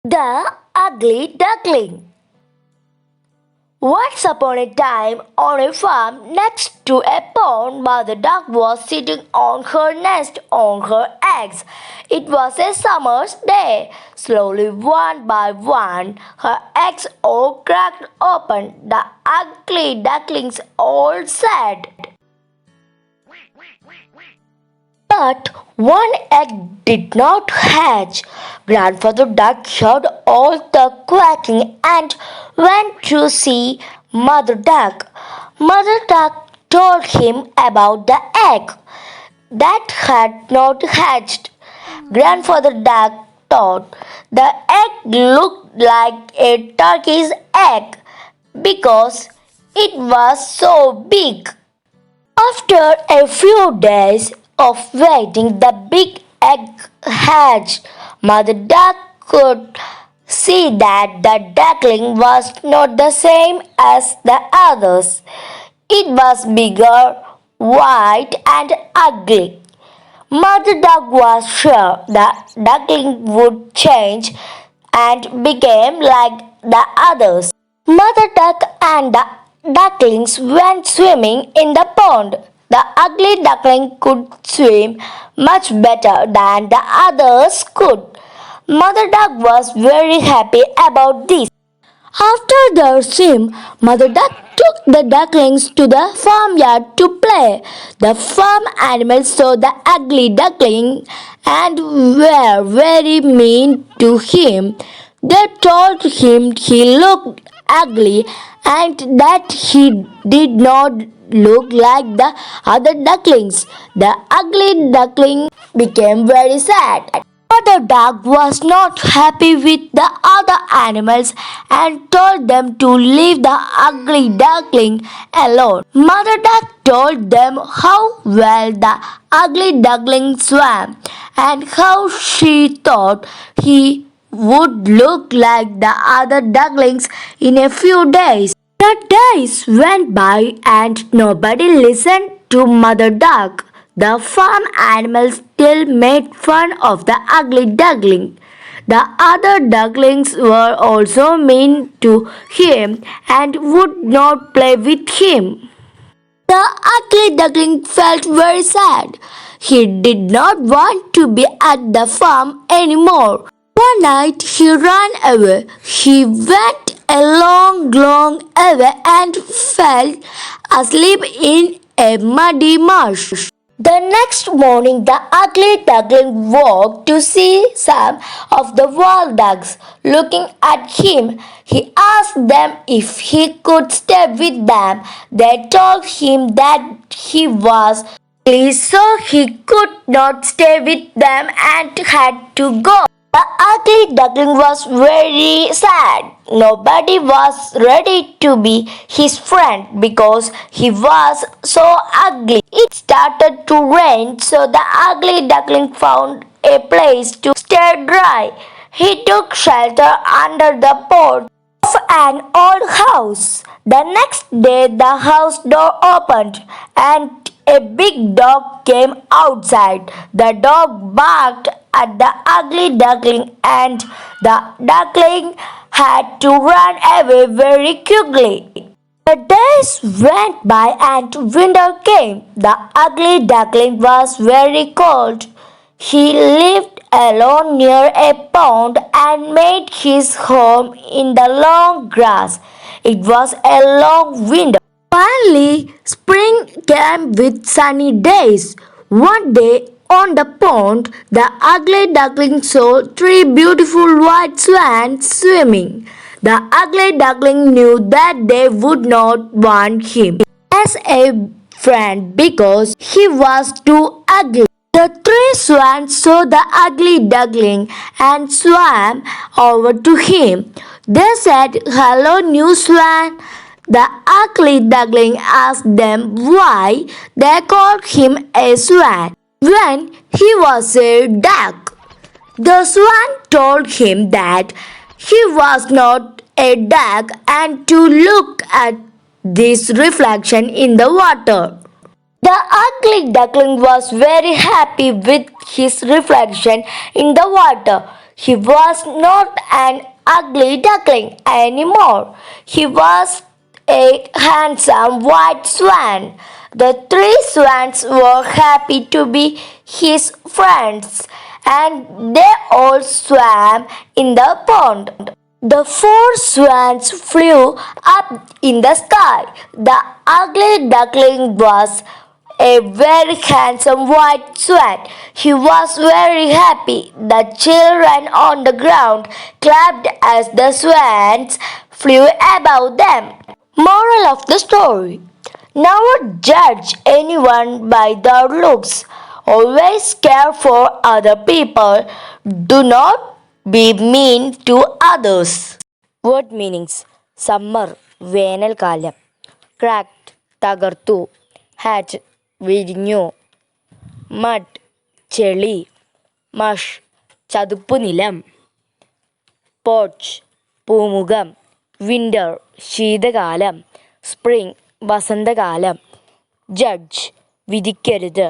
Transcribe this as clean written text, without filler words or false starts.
The Ugly Duckling. Once upon a time, on a farm next to a pond, Mother Duck was sitting on her nest on her eggs. It was a summer's day. Slowly, one by one, her eggs all cracked open. The ugly ducklings all said. But one egg did not hatch. Grandfather Duck heard all the quacking and went to see Mother Duck. Mother Duck told him about the egg that had not hatched. Grandfather Duck thought the egg looked like a turkey's egg because it was so big. After a few days of waiting, the big egg hatched. Mother Duck could see that the duckling was not the same as the others. It was bigger, white, and ugly. Mother Duck was sure the duckling would change and become like the others. Mother Duck and the ducklings went swimming in the pond. The ugly duckling could swim much better than the others could. Mother Duck was very happy about this. After their swim, Mother Duck took the ducklings to the farmyard to play. The farm animals saw the ugly duckling and were very mean to him. They told him he looked ugly and that he did not look like the other ducklings. The ugly duckling became very sad. Mother Duck was not happy with the other animals and told them to leave the ugly duckling alone. Mother Duck told them how well the ugly duckling swam and how she thought he would look like the other ducklings in a few days. The days went by and nobody listened to Mother Duck. The farm animals still made fun of the ugly duckling. The other ducklings were also mean to him and would not play with him. The ugly duckling felt very sad. He did not want to be at the farm anymore. One night he ran away. He went a long way and fell asleep in a muddy marsh. The next morning, the ugly duckling woke to see some of the wild ducks looking at him. He asked them if he could stay with them. They told him that he was ugly, so he could not stay with them and had to go. The ugly duckling was very sad. Nobody was ready to be his friend because he was so ugly. It started to rain, so the ugly duckling found a place to stay dry. He took shelter under the porch of an old house. The next day, the house door opened and a big dog came outside. The dog barked at the ugly duckling and the duckling had to run away very quickly. The days went by and winter came. The ugly duckling was very cold. He lived alone near a pond and made his home in the long grass. It was a long winter. Finally, spring came with sunny days. One day on the pond, the ugly duckling saw three beautiful white swans swimming. The ugly duckling knew that they would not want him as a friend because he was too ugly. The three swans saw the ugly duckling and swam over to him. They said, "Hello, new swan." The ugly duckling asked them why they called him a swan when he was a duck. The swan told him that he was not a duck and to look at this reflection in the water. The ugly duckling was very happy with his reflection in the water. He was not an ugly duckling anymore. He was a handsome white swan. The three swans were happy to be his friends, and they all swam in the pond. The four swans flew up in the sky. The ugly duckling was a very handsome white swan. He was very happy. The children on the ground clapped as the swans flew above them. Moral of the story: never judge anyone by their looks. Always care for other people. Do not be mean to others. Word meanings: summer, വേനൽക്കാലം; cracked, തകർത്തു; hatch, വിരിഞ്ഞു; mud, ചെളി; mush, ചതുപ്പുനിലം; porch, പൂമുഖം; winter, ശീതകാലം; spring, വസന്തകാലം; judge, വിധിക്കരുത്.